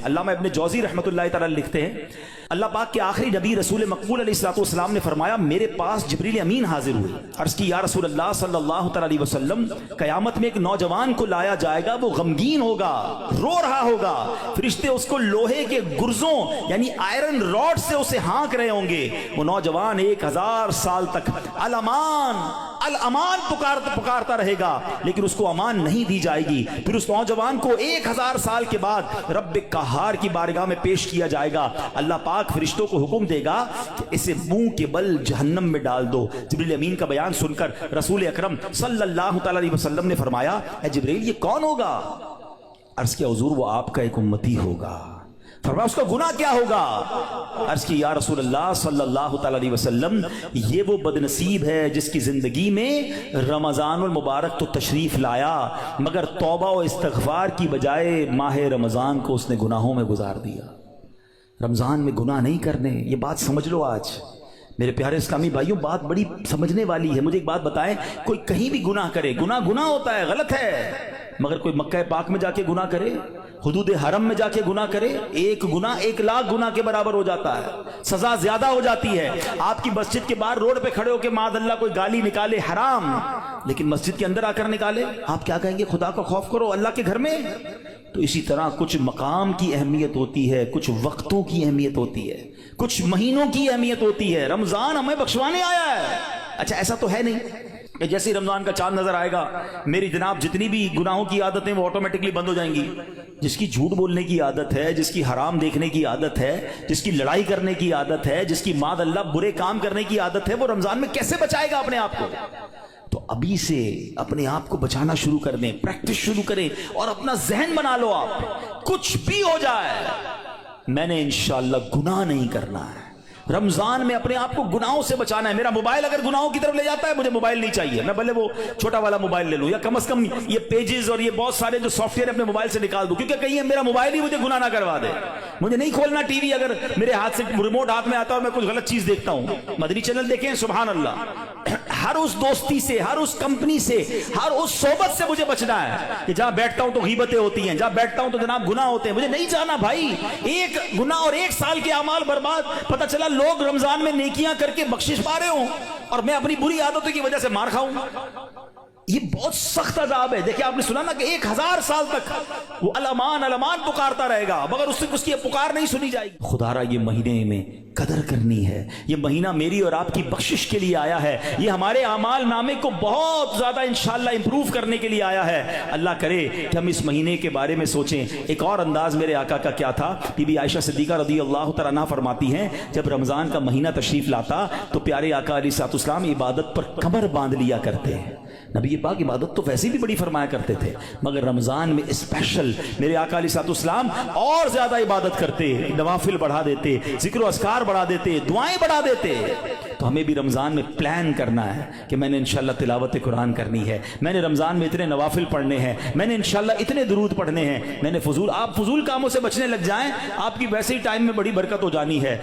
अल्लामा इब्न जौज़ी रहमतुल्लाह तआला लिखते हैं, अल्लाह पाक के आखिरी नबी रसूल मकबूल अलैहिस्सलाम ने फरमाया, मेरे पास जिब्रील अमीन हाजिर हुए। अर्ज़ की, या रसूल अल्लाह सल्लल्लाहु अलैहि वसल्लम, क़यामत में एक नौजवान को लाया जाएगा, वो गमगीन होगा, रो रहा होगा, फरिश्ते उसको लोहे के गुर्जों यानी आयरन रॉड से उसे हाँक रहे होंगे। वो नौजवान 1000 साल तक अल अमान अल अमान पुकारता रहेगा, लेकिन उसको अमान नहीं दी जाएगी। फिर उस नौजवान को 1000 साल के बाद रब्बे कहार की बारगाह में पेश किया जाएगा। अल्लाह पाक फरिश्तों को हुक्म देगा कि इसे मुंह के बल जहन्नम में डाल दो। जिब्रील अमीन का बयान सुनकर रसूल अकरम सल्लल्लाहु अलैहि वसल्लम ने फरमाया, ए जिब्रील, ये कौन होगा? अर्ज़ किया, हुजूर, वो आपका एक उम्मती होगा। फरमाया, उसका गुनाह क्या होगा? अर्ज़ की, या रसूल अल्लाह सल्लल्लाहु अलैहि वसल्लम, ये वो बदनसीब है जिसकी जिंदगी में रमज़ानुल मुबारक तो तशरीफ लाया, मगर तौबा और इस्तग़फ़ार की बजाय माह रमज़ान को उसने गुनाहों में गुजार दिया। रमज़ान में गुनाह नहीं करने, ये बात समझ लो। आज मेरे प्यारे इस्लामी भाइयों, बात बड़ी समझने वाली है। मुझे एक बात बताएं, कोई कहीं भी गुनाह करे, गुनाह होता है, गलत है, मगर कोई मक्का पाक में जाके गुनाह करे, हुदूद हरम में जाके गुनाह करे, एक गुनाह 1 लाख गुनाह के बराबर हो जाता है, सजा ज्यादा हो जाती है। आपकी मस्जिद के बाहर रोड पे खड़े होकर मादअल्लाह कोई गाली निकाले, हराम, लेकिन मस्जिद के अंदर आकर निकाले, आप क्या कहेंगे? खुदा का खौफ करो अल्लाह के घर में। तो इसी तरह कुछ मकाम की अहमियत होती है, कुछ वक्तों की अहमियत होती है, कुछ महीनों की अहमियत होती है। रमजान हमें बख्शवाने आया है। अच्छा, ऐसा तो है नहीं कि जैसे ही रमजान का चांद नजर आएगा मेरी जनाब जितनी भी गुनाहों की आदतें वो ऑटोमेटिकली बंद हो जाएंगी। जिसकी झूठ बोलने की आदत है, जिसकी हराम देखने की आदत है, जिसकी लड़ाई करने की आदत है, जिसकी मादअल्लाह बुरे काम करने की आदत है, वो रमजान में कैसे बचाएगा अपने आप को? तो अभी से अपने आप को बचाना शुरू कर दें, प्रैक्टिस शुरू करें और अपना जहन बना लो, आप कुछ भी हो जाए मैंने इंशाअल्लाह गुनाह नहीं करना है। रमजान में अपने आप को गुनाहों से बचाना है। मेरा मोबाइल अगर गुनाहों की तरफ ले जाता है, मुझे मोबाइल नहीं चाहिए, मैं भले वो छोटा वाला मोबाइल ले लूं, या कम से कम ये पेजेस और ये बहुत सारे जो सॉफ्टवेयर अपने मोबाइल से निकाल दूं, क्योंकि कहीं मेरा मोबाइल ही मुझे गुनाह ना करवा दे। मुझे नहीं खोलना टीवी अगर मेरे हाथ से रिमोट हाथ में आता है और मैं कुछ गलत चीज देखता हूं। मदनी चैनल देखें, सुभान अल्लाह, हर उस दोस्ती से, हर उस कंपनी से, हर उस सोबत से मुझे बचना है कि जहां बैठता हूं तो गीबतें होती हैं, जहां बैठता हूं तो जनाब गुनाह होते हैं। मुझे नहीं जाना भाई, एक गुनाह और 1 साल के अमाल बर्बाद। पता चला लोग रमजान में नेकियां करके बख्शिश पा रहे हो और मैं अपनी बुरी आदतों की वजह से मार खाऊं। ये बहुत सख्त अजाब है। देखिए, आपने सुना ना कि 1000 साल तक वो अलमान पुकारता रहेगा, मगर उससे उसकी पुकार नहीं सुनी जाएगी। खुदारा, ये महीने में कदर करनी है। ये महीना मेरी और आपकी बख्शिश के लिए आया है। ये हमारे अमाल नामे को बहुत ज्यादा इंशाअल्लाह इंप्रूव करने के लिए आया है। अल्लाह करे कि हम इस महीने के बारे में सोचें। एक और अंदाज मेरे आका का क्या था, बीबी आयशा सिद्दीका रज़ी अल्लाह तआला अन्हा फरमाती हैं, जब रमजान का महीना तशरीफ लाता तो प्यारे आका अलैहिस्सलाम इबादत पर कमर बांध लिया करते हैं। नबी पाक इबादत तो वैसे भी बड़ी फरमाया करते थे, मगर रमजान में स्पेशल मेरे आका अलैहिस्सलाम और ज्यादा इबादत करते, नवाफिल बढ़ा देते, जिक्र अस्कार बढ़ा देते, दुआएं बढ़ा देते। तो हमें भी रमजान में प्लान करना है कि मैंने इंशाल्लाह तिलावत कुरान करनी है, मैंने रमजान में इतने नवाफिल पढ़ने हैं, मैंने इंशाल्लाह इतने दुरूद पढ़ने हैं, मैंने आप फजूल कामों से बचने लग जाएं, आपकी वैसे ही टाइम में बड़ी बरकत हो जानी है।